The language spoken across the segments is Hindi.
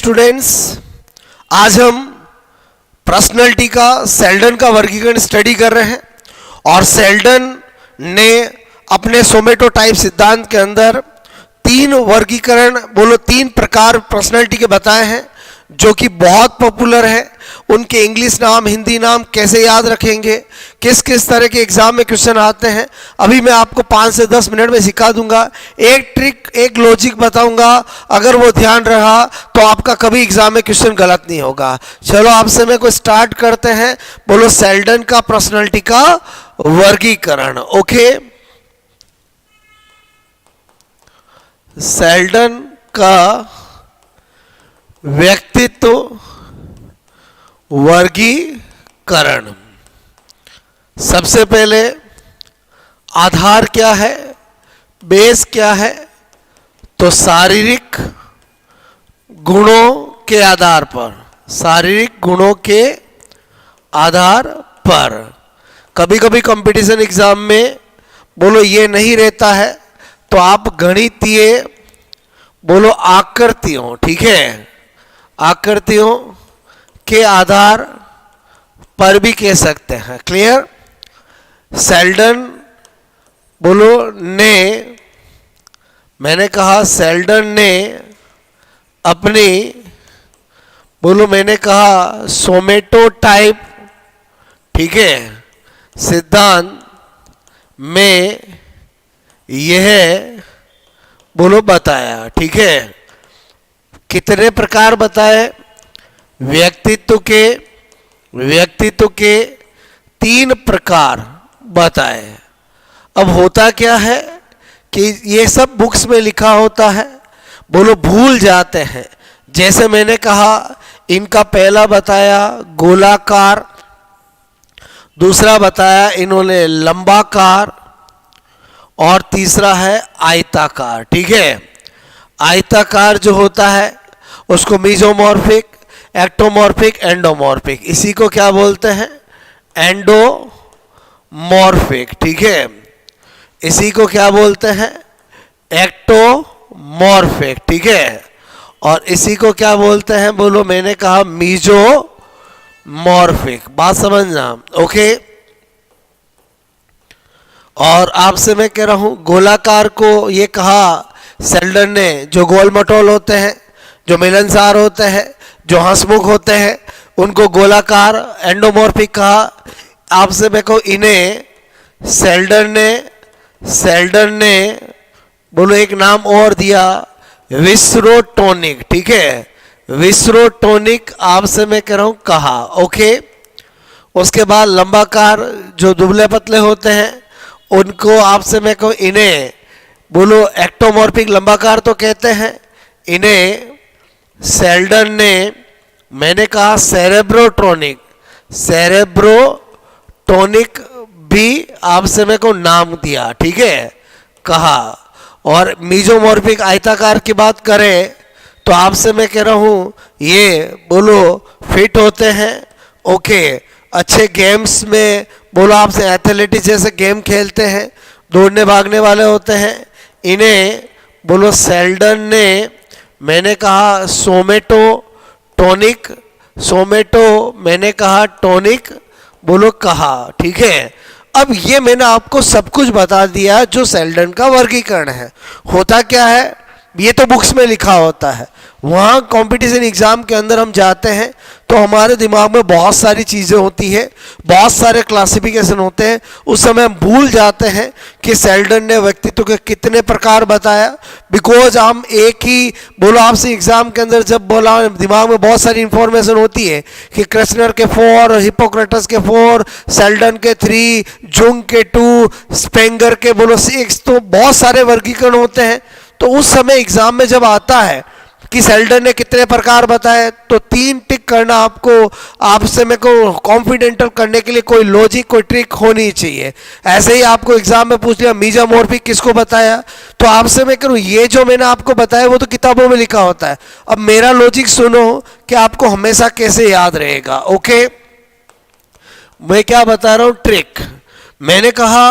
स्टूडेंट्स, आज हम पर्सनैलिटी का सेल्डन का वर्गीकरण स्टडी कर रहे हैं और सेल्डन ने अपने सोमेटो टाइप सिद्धांत के अंदर तीन प्रकार पर्सनैलिटी के बताए हैं जो कि बहुत पॉपुलर है। उनके इंग्लिश नाम, हिंदी नाम कैसे याद रखेंगे, किस किस तरह के एग्जाम में क्वेश्चन आते हैं, अभी मैं आपको 5 से 10 मिनट में सिखा दूंगा। एक ट्रिक, एक लॉजिक बताऊंगा, अगर वो ध्यान रहा तो आपका कभी एग्जाम में क्वेश्चन गलत नहीं होगा। चलो आपसे मैं को स्टार्ट करते हैं। बोलो सेल्डन का पर्सनैलिटी का वर्गीकरण। ओके, सेल्डन का व्यक्तित्व वर्गीकरण। सबसे पहले आधार क्या है, बेस क्या है, तो शारीरिक गुणों के आधार पर, शारीरिक गुणों के आधार पर। कभी कभी कंपटीशन एग्जाम में बोलो ये नहीं रहता है तो आप गणितीय बोलो आकृतियों, ठीक है, आकृतियों के आधार पर भी कह सकते हैं। क्लियर? सेल्डन बोलो ने, मैंने कहा सेल्डन ने अपनी बोलो मैंने कहा सोमेटो टाइप, ठीक है, सिद्धांत में यह बोलो बताया। ठीक है, कितने प्रकार बताए? व्यक्तित्व के 3 प्रकार बताए। अब होता क्या है कि ये सब बुक्स में लिखा होता है, बोलो भूल जाते हैं। जैसे मैंने कहा इनका पहला बताया गोलाकार, दूसरा बताया इन्होंने लंबाकार और तीसरा है आयताकार। ठीक है, आयताकार जो होता है उसको मीजोमॉर्फिक, एक्टोमॉर्फिक, एंडोमॉर्फिक, इसी को क्या बोलते हैं? एंडोमॉर्फिक। ठीक है, इसी को क्या बोलते हैं? एक्टोमॉर्फिक। ठीक है, और इसी को क्या बोलते हैं? बोलो मैंने कहा मीजोमॉर्फिक। बात समझना? ओके, और आपसे मैं कह रहा हूं गोलाकार को ये कहा सेल्डन ने, जो गोल मटोल होते हैं, जो मिलनसार होते हैं, जो हंसमुख होते हैं, उनको गोलाकार एंडोमॉर्फिक कहा। आपसे मैं कहूं इन्हें सेल्डन ने बोलो एक नाम और दिया विस्रोटोनिक। ठीक है, विस्रोटोनिक आपसे मैं कह रहा हूं कहा। ओके, उसके बाद लंबाकार जो दुबले पतले होते हैं उनको आपसे मैं कहूं इन्हें बोलो एक्टोमॉर्फिक, लंबाकार तो कहते हैं। इन्हें सेल्डन ने मैंने कहा सेरेब्रोटोनिक भी आपसे मैं को नाम दिया। ठीक है, कहा। और मीजोमॉर्फिक आयताकार की बात करें तो आपसे मैं कह रहा हूं ये बोलो फिट होते हैं। ओके, अच्छे गेम्स में बोलो आपसे एथलेटिक्स जैसे गेम खेलते हैं, दौड़ने भागने वाले होते हैं। इन्हें बोलो सेल्डन ने मैंने कहा सोमेटो मैंने कहा टोनिक बोलो कहा। ठीक है, अब ये मैंने आपको सब कुछ बता दिया जो सेल्डन का वर्गीकरण है। होता क्या है, ये तो बुक्स में लिखा होता है, वहाँ कंपटीशन एग्जाम के अंदर हम जाते हैं तो हमारे दिमाग में बहुत सारी चीज़ें होती है, बहुत सारे क्लासिफिकेशन होते हैं। उस समय हम भूल जाते हैं कि सेल्डन ने व्यक्तित्व के कितने प्रकार बताया। बिकॉज हम एक ही बोलो आपसे एग्जाम के अंदर जब बोला दिमाग में बहुत सारी इंफॉर्मेशन होती है कि क्रेस्नर के 4, हिपोक्रेटस के 4, सेल्डन के 3, जुंग के 2, स्पेंगर के बोलो 6, तो बहुत सारे वर्गीकरण होते हैं। तो उस समय एग्जाम में जब आता है कि सेल्डन ने कितने प्रकार बताए तो 3 टिक करना आपसे मेरे को कॉन्फिडेंटल करने के लिए कोई लॉजिक, कोई ट्रिक होनी चाहिए। ऐसे ही आपको एग्जाम में पूछ लिया मीजोमॉर्फिक किसको बताया, तो आपसे मैं करूँ ये जो मैंने आपको बताया वो तो किताबों में लिखा होता है। अब मेरा लॉजिक सुनो कि आपको हमेशा कैसे याद रहेगा। ओके, मैं क्या बता रहा हूँ ट्रिक। मैंने कहा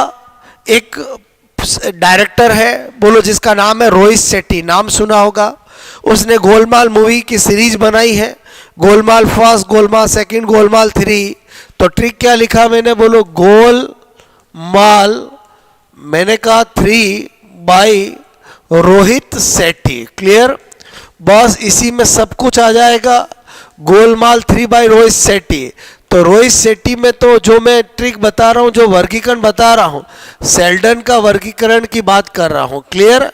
एक डायरेक्टर है बोलो जिसका नाम है रोहित शेट्टी, नाम सुना होगा। उसने गोलमाल मूवी की सीरीज बनाई है, गोलमाल फर्स्ट, गोलमाल सेकंड, गोलमाल 3। तो ट्रिक क्या लिखा मैंने, बोलो गोलमाल, मैंने कहा 3 बाई रोहित सेठी। क्लियर, बस इसी में सब कुछ आ जाएगा। गोलमाल 3 बाई रोहित सेठी। तो रोहित सेठी में तो जो मैं ट्रिक बता रहा हूं, जो वर्गीकरण बता रहा हूं, सेल्डन का वर्गीकरण की बात कर रहा हूं। क्लियर।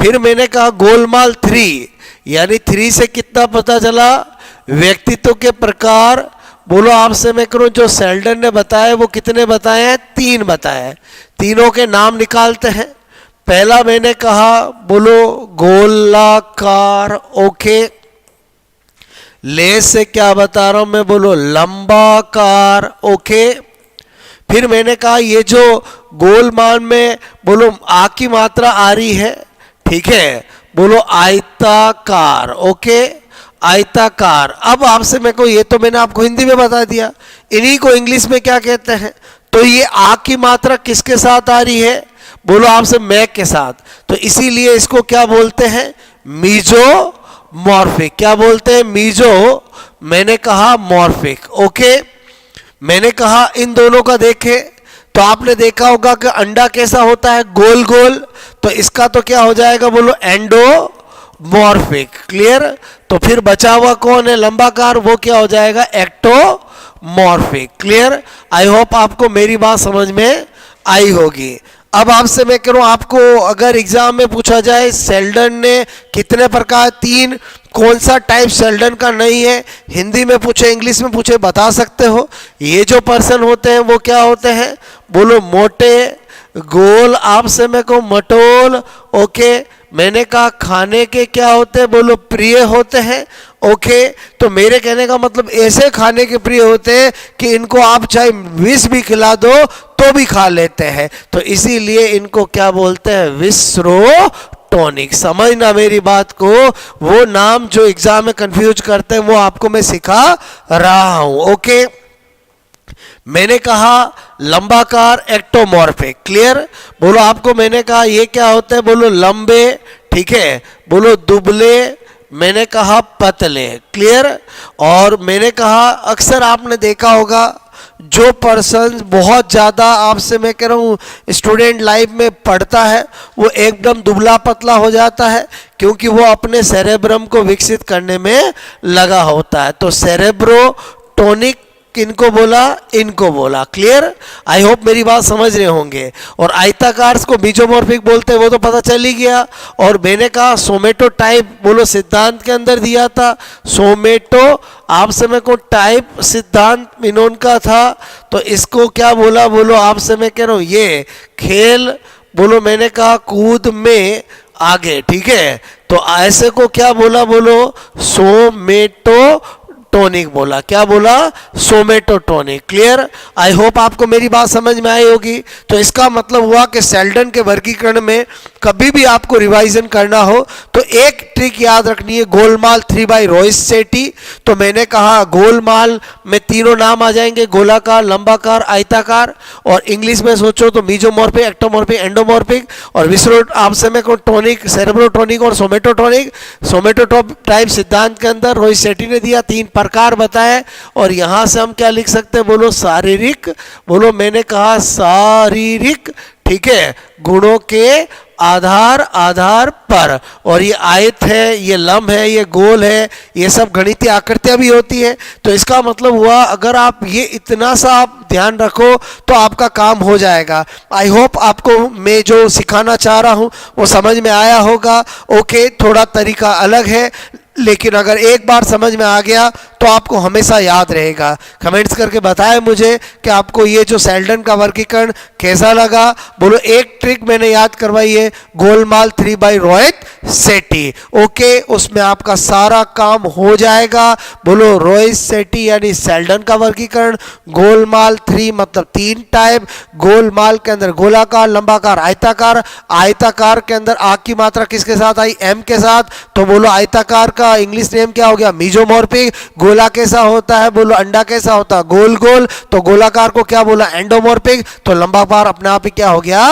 फिर मैंने कहा गोलमाल 3, यानी 3 से कितना पता चला, व्यक्तित्व के प्रकार। बोलो आपसे मैं करूं, जो सेल्डन ने बताए वो कितने बताए हैं, 3 बताए। तीनों के नाम निकालते हैं। पहला मैंने कहा, बोलो गोलाकार, ओके। ले से क्या बता रहा हूं मैं, बोलो लंबाकार, ओके। फिर मैंने कहा ये जो गोलमान में बोलो आ की मात्रा आ रही है, ठीक है, बोलो आयताकार, ओके, आयताकार। अब आपसे मैं को, ये तो मैंने आपको हिंदी में बता दिया, इन्हीं को इंग्लिश में क्या कहते हैं। तो ये आ की मात्रा किसके साथ आ रही है, बोलो आपसे मैं के साथ। तो इसीलिए इसको क्या बोलते हैं, मीजोमॉर्फिक। क्या बोलते हैं, मीजो, मैंने कहा मॉर्फिक, ओके। मैंने कहा इन दोनों का देखे तो आपने देखा होगा कि अंडा कैसा होता है, गोल गोल। तो इसका तो क्या हो जाएगा, बोलो एंडोमॉर्फिक। क्लियर। तो फिर बचा हुआ कौन है, लंबाकार, वो क्या हो जाएगा, एक्टोमॉर्फिक। क्लियर। आई होप आपको मेरी बात समझ में आई होगी। अब आपसे मैं कह रहा हूं, आपको अगर एग्जाम में पूछा जाए सेल्डन ने कितने प्रकार, 3, कौन सा टाइप सेल्डन का नहीं है, हिंदी में पूछे, इंग्लिश में पूछे, बता सकते हो। ये जो पर्सन होते हैं वो क्या होते हैं, बोलो मोटे, गोल, आपसे मैं कहूँ मटोल, ओके। मैंने कहा खाने के क्या होते हैं, बोलो प्रिय होते हैं, ओके। तो मेरे कहने का मतलब ऐसे खाने के प्रिय होते हैं कि इनको आप चाहे विष भी खिला दो तो भी खा लेते हैं। तो इसीलिए इनको क्या बोलते हैं, विस्रोटोनिक। समझना मेरी बात को, वो नाम जो एग्जाम में कंफ्यूज करते हैं वो आपको मैं सिखा रहा हूं, ओके। मैंने कहा लंबाकार, एक्टोमॉर्फिक। क्लियर। बोलो आपको मैंने कहा ये क्या होता है, बोलो लंबे, ठीक है, बोलो दुबले, मैंने कहा पतले। क्लियर। और मैंने कहा अक्सर आपने देखा होगा जो पर्सन बहुत ज़्यादा, आपसे मैं कह रहा हूँ, स्टूडेंट लाइफ में पढ़ता है वो एकदम दुबला पतला हो जाता है, क्योंकि वो अपने सेरेब्रम को विकसित करने में लगा होता है। तो सेरेब्रोटोनिक किनको बोला, इनको बोला। क्लियर। आई होप मेरी बात समझ रहे होंगे। और आयताकार को मीजोमॉर्फिक बोलते हैं, वो तो पता चल ही गया। और मैंने कहा सोमेटो टाइप, बोलो सिद्धांत के अंदर दिया था, सोमेटो आपसे मैं को टाइप सिद्धांत मिनोन का था। तो इसको क्या बोला, बोलो आपसे मैं कह रहा हूं ये खेल, बोलो मैंने कहा कूद में आगे, ठीक है। तो ऐसे को क्या बोला, बोलो सोमेटो टोनिक बोला। क्या बोला, सोमेटोटोनिक। क्लियर। आई होप आपको मेरी बात समझ में आई होगी। तो इसका मतलब हुआ कि सेल्डन के वर्गीकरण में कभी भी आपको रिवाइजन करना हो तो एक ट्रिक याद रखनी है, गोलमाल 3 बाई रोहित सेठी। तो मैंने कहा गोलमाल में तीनों नाम आ जाएंगे, गोलाकार, लंबाकार, आयताकार। और इंग्लिश में सोचो तो मीजोमॉर्फिक, एक्टोमॉर्फिक, एंडोमॉर्फिक। और विस्रो आपसे में को टोनिक, सेरेब्रोटोनिक और सोमेटोटोनिक। सोमेटो टाइप सिद्धांत के अंदर रोहित सेठी ने दिया, 3 प्रकार बताए। और यहां से हम क्या लिख सकते हैं, बोलो शारीरिक, बोलो मैंने कहा शारीरिक, ठीक है, गुणों के आधार पर। और ये आयत है, ये लंब है, ये गोल है, ये सब गणितीय आकृतियां भी होती है। तो इसका मतलब हुआ अगर आप ये इतना सा आप ध्यान रखो तो आपका काम हो जाएगा। आई होप आपको मैं जो सिखाना चाह रहा हूं वो समझ में आया होगा। ओके, थोड़ा तरीका अलग है, लेकिन अगर एक बार समझ में आ गया तो आपको हमेशा याद रहेगा। कमेंट्स करके बताएं मुझे कि आपको ये जो सेल्डन का वर्गीकरण कैसा लगा। बोलो एक ट्रिक मैंने याद करवाई है, Golmaal 3 by Rohit Sethi. Okay, उसमें आपका सारा काम हो जाएगा। बोलो रोहित सेठी यानी सेल्डन का वर्गीकरण, गोलमाल 3 मतलब 3 टाइप, गोलमाल के अंदर गोलाकार, लंबाकार, आयताकार। आयताकार के अंदर आग की मात्रा किसके साथ आई, एम के साथ। तो बोलो आयताकार का इंग्लिश नेम क्या हो गया, मीजोमॉर्फिक। गोला कैसा होता है, बोलो अंडा कैसा होता है, गोल गोल, तो गोलाकार को क्या बोला, एंडोमॉर्फिक, तो लंबा बार अपने आप ही क्या हो गया,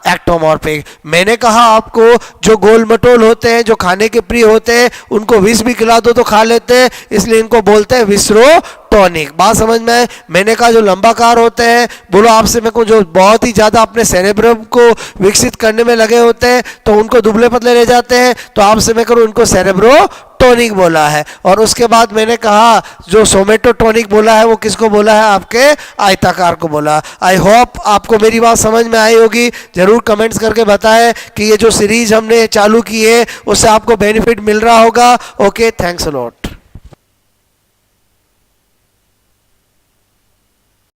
एक्टोमॉर्फिक। मैंने कहा आपको जो गोल मटोल होते हैं, जो खाने के प्रिय होते हैं, उनको विष भी खिला दो तो खा लेते हैं, इसलिए इनको बोलते हैं विस्रोटोनिक। बात समझ में है। मैंने कहा जो लंबाकार होते हैं, बोलो आपसे मेरे को जो बहुत ही ज्यादा अपने सेरेब्रम को विकसित करने में लगे होते हैं, तो उनको दुबले पतले ले जाते हैं, तो आपसे मैं करूं उनको सेरेब्रोटोनिक बोला है। और उसके बाद मैंने कहा जो सोमेटोटोनिक बोला है वो किसको बोला है, आपके आयताकार को बोला। आई होप आपको मेरी बात समझ में आई होगी। जरूर कमेंट्स करके बताएं कि ये जो सीरीज हमने चालू की है उससे आपको बेनिफिट मिल रहा होगा। Okay, thanks a lot.